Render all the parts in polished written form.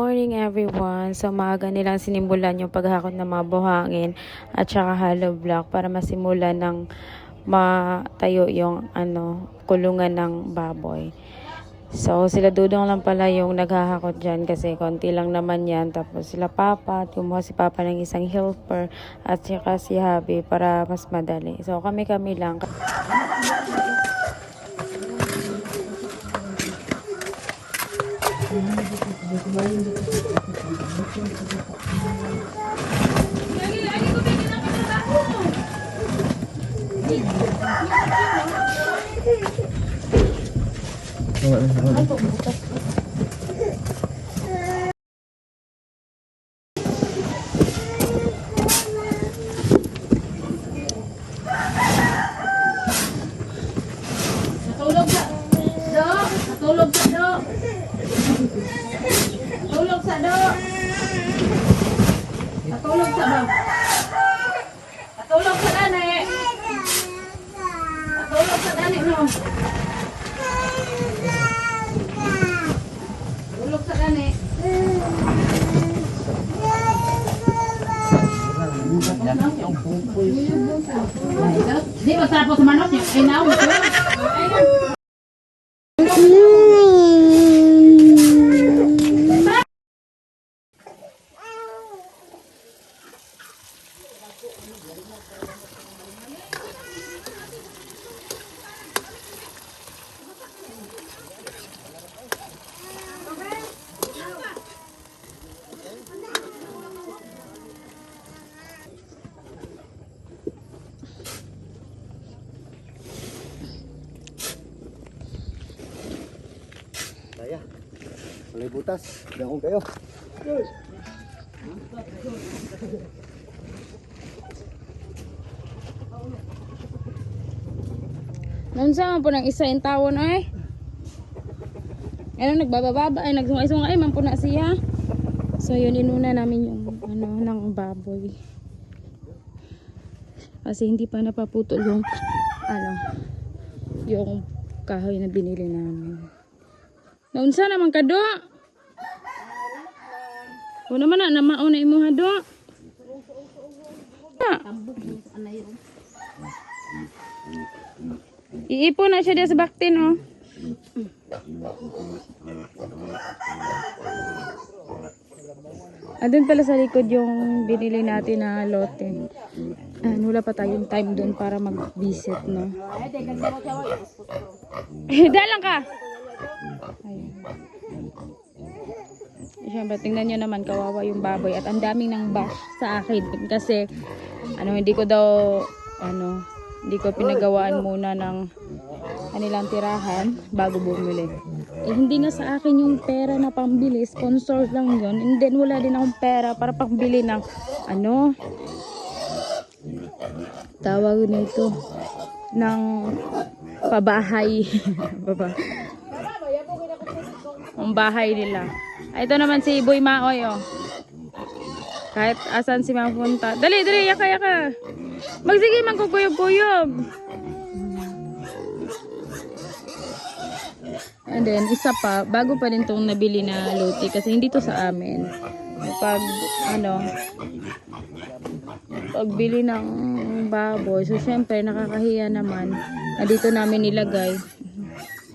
morning everyone. So maaga nilang sinimulan yung paghakot ng mga buhangin at saka hollow block para masimulan ng matayo yung kulungan ng baboy. So sila Dudong lang pala yung naghahakot dyan kasi konti lang naman yan. Tapos sila Papa at kumuha si Papa ng isang helper at saka si Habi para mas madali. So kami lang. Di magtapos sa manok niya, inaw mo siya. Kaya, walay butas. Dahon kayo. Naunsa man po ng isa yung tawon ay? Ano nagbababa ay nagsungay-sungay man po na siya. So yun inuna namin yung ng baboy. Kasi hindi pa napaputol yung kahoy na binili namin. Naunsa naman ka do? O naman na mauna imo ha do. Iipon na siya sa baktin oh. Andun pala sa likod yung binili natin na lote. Wala pa tayong time doon para mag-visit, no? Dalang ka! Ayun. Siyempre, tingnan nyo naman, kawawa yung baboy. At ang daming nang bash sa akin. Kasi, hindi ko pinagawaan muna ng kanilang tirahan bago bumili. Hindi nga sa akin yung pera na pambili, sponsor lang yun. And then wala din akong pera para pambili ng tawag nito ng pabahay. Ang bahay nila. Ito naman si Boy Maoy oh. Kahit asan si mapunta. Dali, yaka. Magsige man kukuyog-kuyog. And then, isa pa, bago pa din itong nabili na luti kasi hindi to sa amin. Pagbili ng baboy, so syempre nakakahiya naman na dito namin nilagay.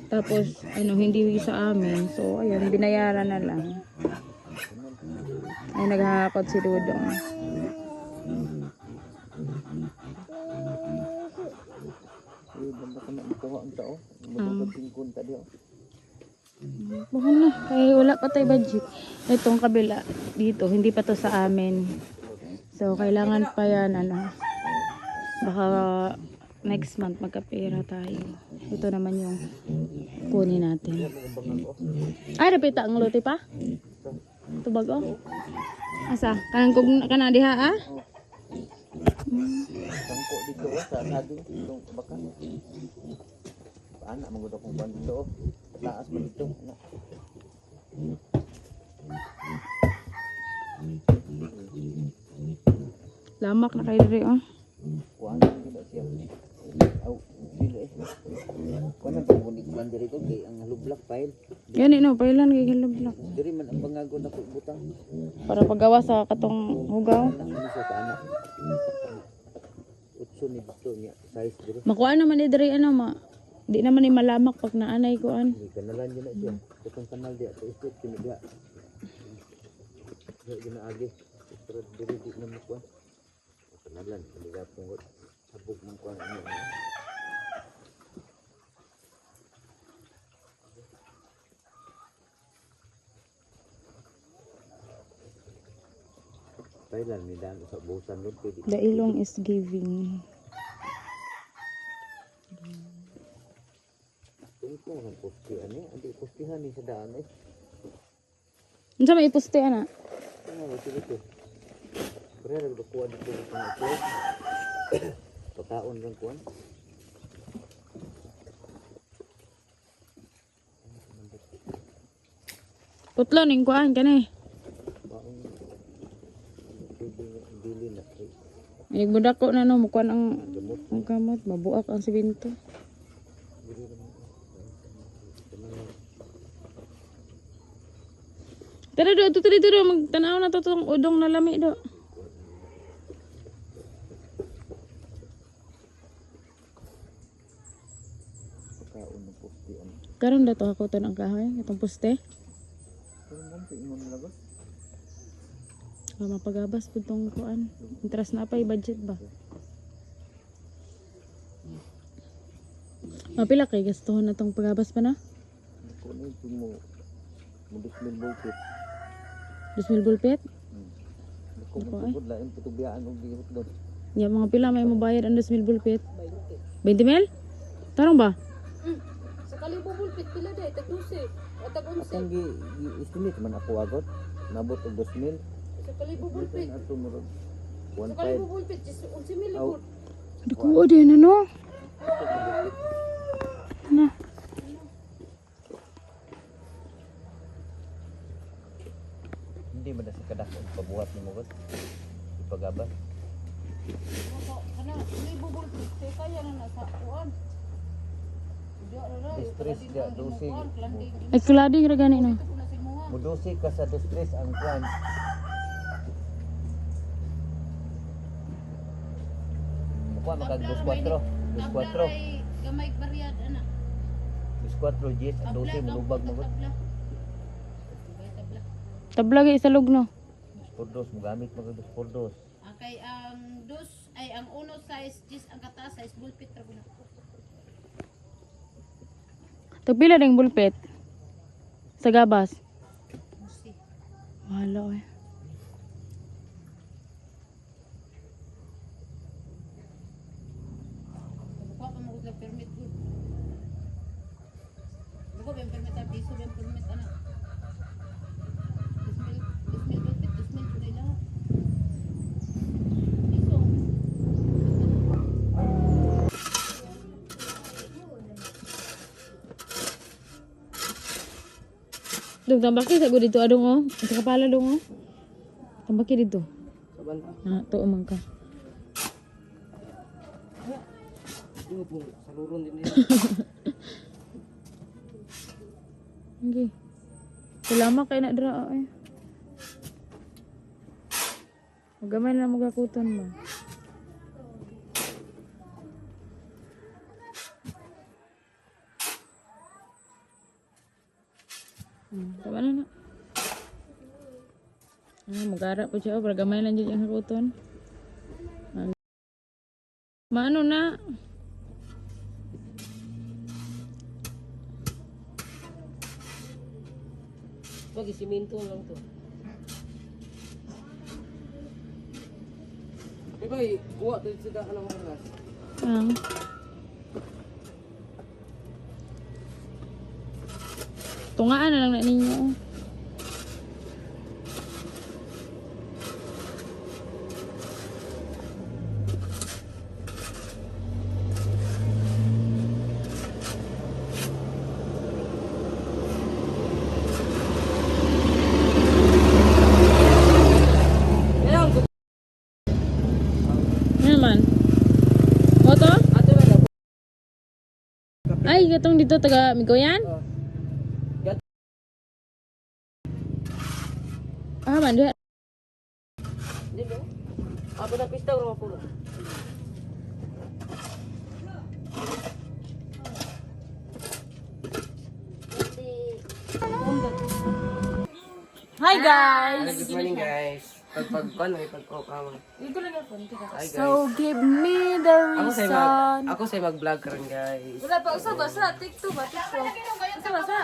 Tapos, hindi sa amin. So, ayun, binayaran na lang. Ay, naghahakot si Dudong. Bukan na, kaya wala pa tayo budget. Itong kabila dito, hindi pa to sa amin. So, kailangan pa yan, baka next month magkapera tayo. Ito naman yung kunin natin. Ay, repita ang lote pa? Ito bago? Asa? Kanang diha ah? Sangko dito sa sading itong bakan. Anak magod akong ban dito. Taas pa dito. Lamak na kayo rin oh. Kuan kita siya. Dili eh. Kuno pag unik man diri ko kay ang lublak file. Yan no, pailan kay Haloblak. Diri man ang bangago na ko butang. Para paggawa sa katong hugaw. Ano sa kana? Utso ni dito niya size diri. Makuha naman ni diri ano ma. Di naman ni malamak pag naanay kuan. Ni kanalan yun na siya. Katong kanal di ato isip kiniga. Di gina agi. Pero diri di na mo kuan. Kanalan kiniga tungod. Sabog man kuan ano. Thailand ni dan sa busan ron pwede. The ilong is giving. Tungko ang postihan ni, andi postihan ni sa daan eh. Unsa may ipuste ana? Ano ba dito? Pero nagdukuha dito ng ito. Pagkaon lang kuan. Putlo ning kuan kani. Baon. Dili na kay Ay budak ko na no mukuan ang gamot. kamot mabuak ang simento. Tara do, tutuloy do, magtanaw na to tong udong na lami do. Pagkaon ng postihan. Karon dato ako ton ang kahoy, itong poste. Pero man sa ingon lagos. Mapagabas pud tong kuan. Interest na pa budget ba? Mapila kay gastuhon na tong pagabas pa na? Ko ni mo dismil bukit. 2,000 bulpit? Kung tugod lain putubiyaan og gihot do. Ya mga pila may mabayad ang 2,000 bulpit? 20 mil? Tarong ba? Sa kalibo bulpit pila day tag 12 o tag 11. Akong gi-estimate man ako agot. Nabot og 2,000. Sa kalibo bulpit. Ato mo ron. Sa kalibo bulpit 11 mil Aw. gud. Duko din ano? Na. Hindi man na sa kadakon pabuhat ni mo gud. Ipagabas. Kana kalibo bulpit kay kaya na sa kuan. Distress ga dosig. Ay kulading ra gani no. Mudosi ka sa distress ang kwan. Mukuha magag 24. 24. Gamay baryad ana. 24 Gs ang dosi mulubag mo gud. Tabla gyud sa lugno. 2 mo gamit mo gud 2. Kay ang dos ay ang uno size gis ang kataas size bulpit ra guna. Tagpila ding bulpit? Sa gabas. Musi. Wala eh. Buka pa mo sa permit gud. Buka ba yung permit ang piso ba yung permit ana. 2,000 bulpit 2,000 kunay lahat. Piso. Dong tambaki sa gud dito adong oh. Sa kapala dong oh. Tambaki dito. Saban. Na to man ka. Yo po saluron din niya. Okay. Salamat kay na dra ay. Magamay na magakuton ba. Tama na na. Magara po siya. Para gamay lang dyan yung hakuton. Maano na? Pag siminto lang to. Ibay, kuha tayo sa daan ng oras. Ang. Tungaan na lang na ninyo. gatong dito taga Migoyan? Ah, man diha. Dito. Ako na pista ko po. Hi guys. Good morning guys. Pagpagkama. Dito lang ako, tika. Hi guys. So give me the reason. Ako say mag-vlog karon guys. Wala pa usab sa TikTok ba TikTok. Sa.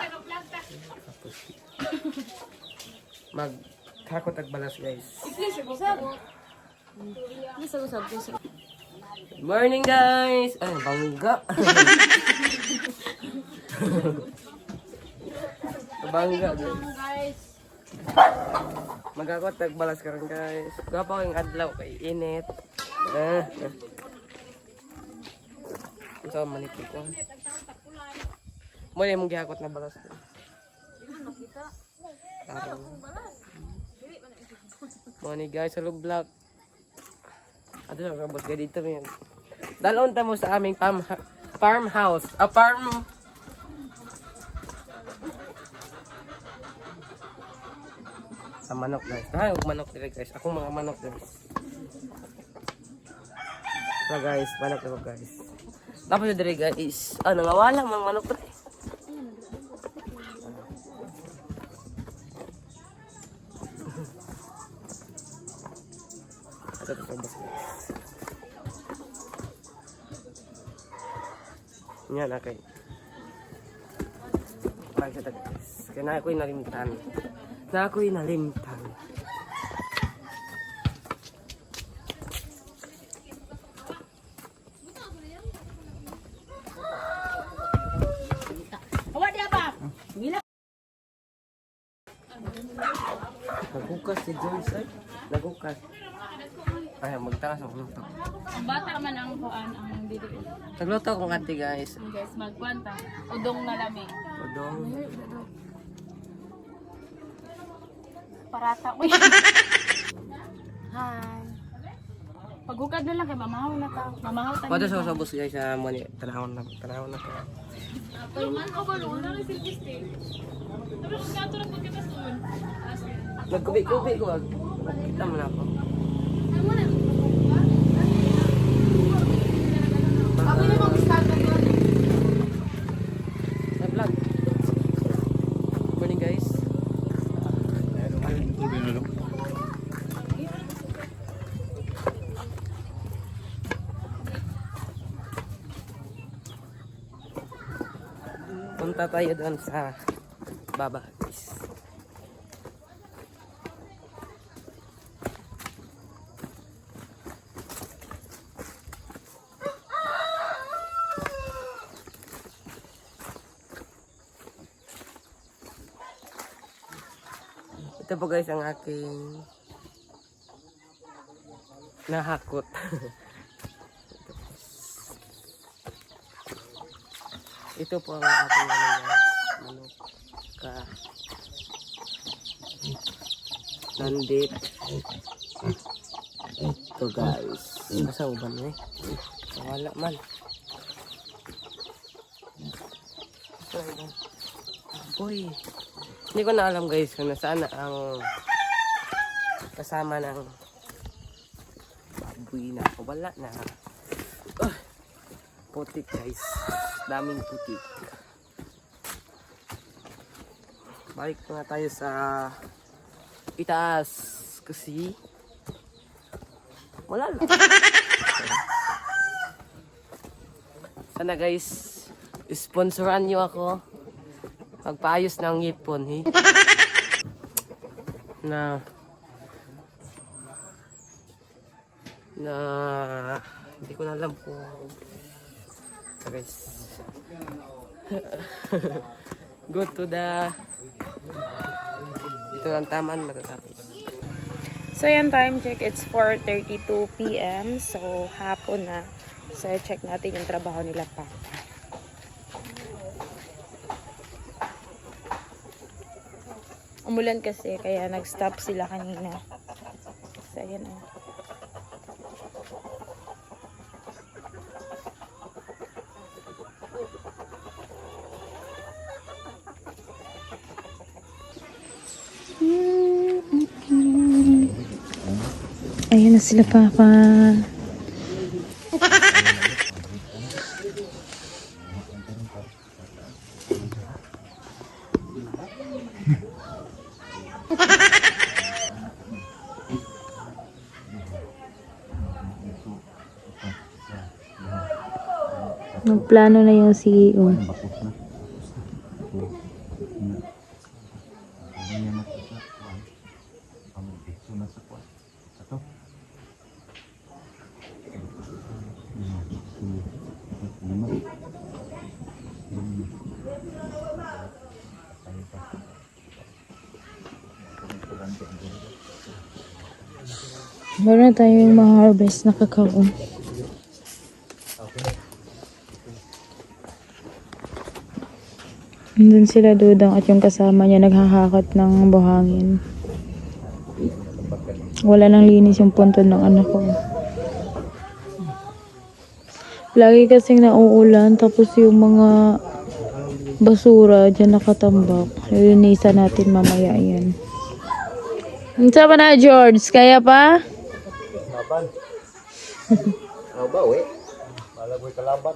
Hakot ag balas guys. Please usab. Please usab. Good morning guys. Ay, bangga. Bangga guys. Magakot ag balas karon guys. Gapa ko yung adlaw kay init. So manipik ko. Mo yung gihakot na balas. Morning guys, hello vlog. Ato na kabos ka dito yan. Dalon ta mo sa aming farmhouse. Sa manok guys. Huwag manok dire guys. Akong mga manok guys. So guys, manok ako guys. Tapos dire guys. Nangawala mga manok dire. Ito sa bas guys. Yan okay. Pagka guys. Kaya na ako'y nalimtan. Awa dia ba? Nagukas si Joyce ay. Nagukas. Ay, magtakas ako ng to. Ang bata man ang kuan ang dito. Nagluto akong ate guys. Guys, magkwanta. Udong na lamig. Udong. Parata. Uy. Hi. Paghukad na lang kay mamahaw na ta. Mamahaw ta. Pwede sa sabos guys sa mo ni tanawon na ko. Pero man ko ba na rin silbis eh. Pero kung gato lang pagkita soon. Nagkubi-kubi ko. Kita mo na ako. Ako na mag-start na doon. Sa vlog. Good morning guys. Punta tayo doon sa baba guys. Ito po guys ang aking nahakot. Ito po ang ating manok ka nandit. Ito guys. Nasa uban eh. Wala man. Boy. Hindi ko na alam guys kung nasaan na ang kasama ng baboy na. Wala na. Putik guys. Daming putik. Balik na tayo sa itaas. Kasi wala lang. Sana guys, sponsoran nyo ako. Magpaayos ng ngipon, eh. Na hindi ko na alam kung guys. Go to the dito ang taman matatapos. So yan, time check, it's 4:32 PM. So hapon na. So check natin yung trabaho nila pa. Umulan kasi kaya nag-stop sila kanina. So ayan o. Ayan na sila, Papa. Nagplano na yung CEO. Meron na tayong ma-harvest na kakao. Nandun sila Dudang at yung kasama niya naghahakot ng buhangin. Wala nang linis yung punto ng anak ko. Lagi kasing nauulan tapos yung mga basura dyan nakatambak. Lilinisan natin mamaya yan. Unsa ba na, George? Kaya pa? Laban. Ano ba, we? Malaboy kalaban.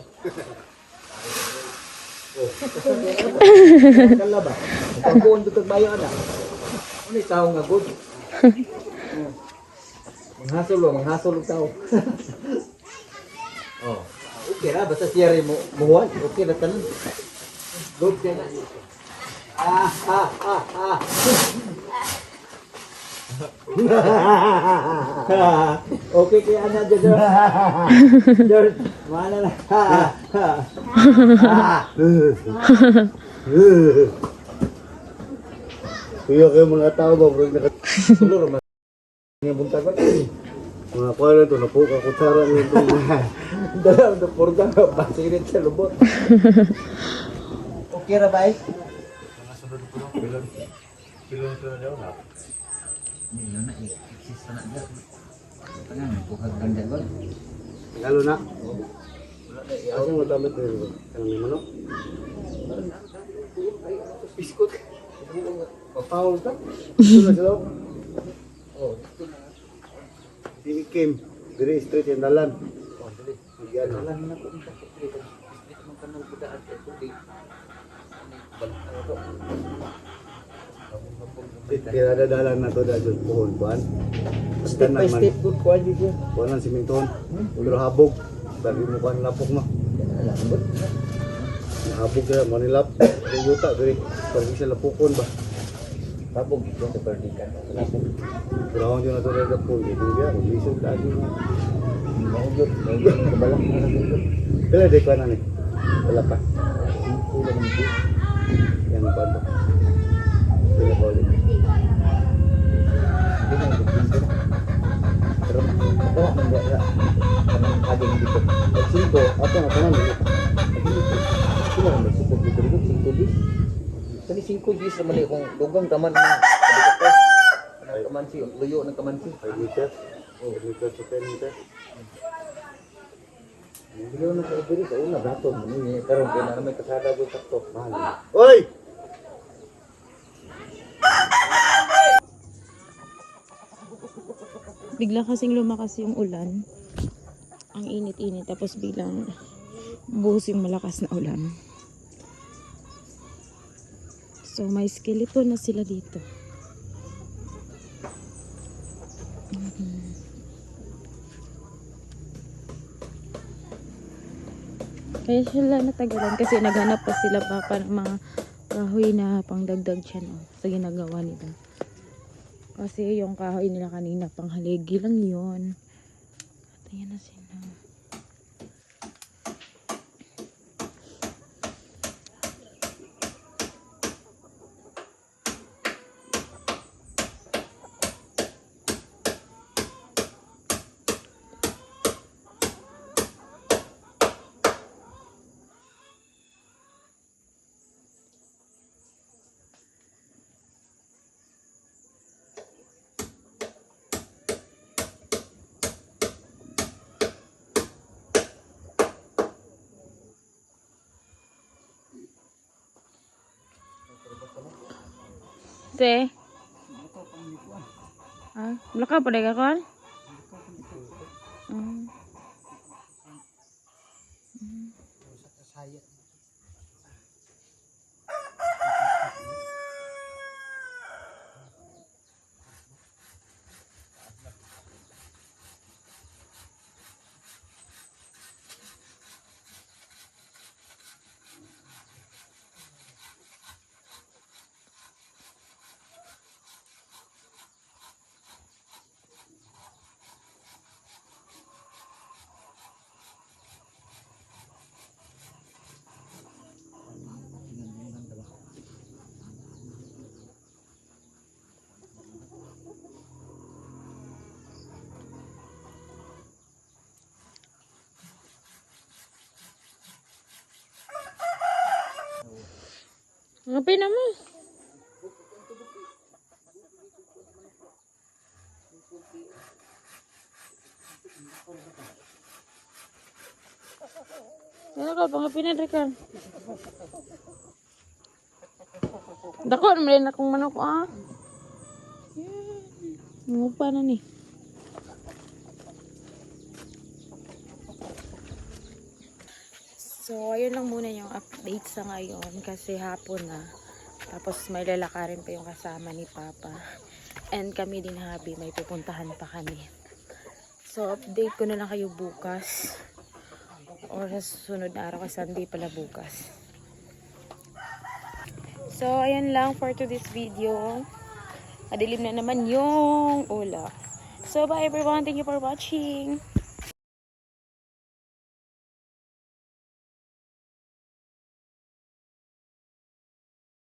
Kalaban. Pagkuhan dito bayo ana. Ano yung tao nga good? Manghasol ang tao. Oh. Okay ra, basta siya rin muwan. Okay na tanan. Good ka na. Okay kaya ana dyan. George, mana na. Kuya kayo mga tao ba, bro, nakatulog naman. Nga buntag ba? Mga pala ito, napuka kutsara nito. Dala, napurga, basirin sa lubot. Okay ra ba eh? Mga sunod ko lang, pilon ito na daw na. Pilon na, exist na na. Tanga, napuhag ganda ba? Lalo na. Ako mo damit ito. Kanang may manok. Biskot. Papawal ka? Ito na sila. Oh, ito na. Dili Kim, diri street yung dalan. Oh, dili. Yan dalan na ko sa street. Street man kanang budaan kay kundi. Kaya dalan na to dahil pohon kuan. Step by step good quality siya. Kuan ang siminton. Pero habog. Dali mo kuan lapok mo. Habog ka manilap. Yuta diri. Pag isa lapokon ba. Habog ito sa perdikan. Lapok. Ground yun na ito rin po. Hindi biya. Lisod lagi mo. Mahugot. Kabalang na rin. Kaya di ko na ni. Wala pa. Pula ng ito. Yan ang bando. Kaya ko ulit. Hindi na ito. Pero ako ang nangyara. Kanang aging dito. At 5. Ato na kanan dito. Sino ang nagsipog dito dito? 5 bis. Kani 5 bis naman eh. Kung dugang taman na. Kamansi, luyo ng kamansi. 5 meters. Oh, 5 meters to 10 meters. Luyo na sa ibiri sa una dato. Karon kaya na may kasada ko sakto. Mahal. Oy! Bigla kasing lumakas yung ulan. Ang init-init tapos biglang buhos yung malakas na ulan. So may skeleton na sila dito. Kaya sila natagalan kasi naghanap pa sila pa ng mga kahoy na pangdagdag siya no, sa ginagawa nila. Kasi yung kahoy nila kanina panghaligi lang yun. At ayan na sila. Te. Ah, belakang pa deh kan? Kaya. Ngapi na mo. Ano ka, pangapi na rin ka. Dako, naman akong manok, ah. Ngupa na ni. So, ayun lang muna yung update sa ngayon kasi hapon na. Tapos may lalakarin pa yung kasama ni Papa. And kami din habi, may pupuntahan pa kami. So, update ko na lang kayo bukas. Or sa susunod na araw kasi Sunday pala bukas. So, ayun lang for today's video. Madilim na naman yung ulap. So, bye everyone. Thank you for watching.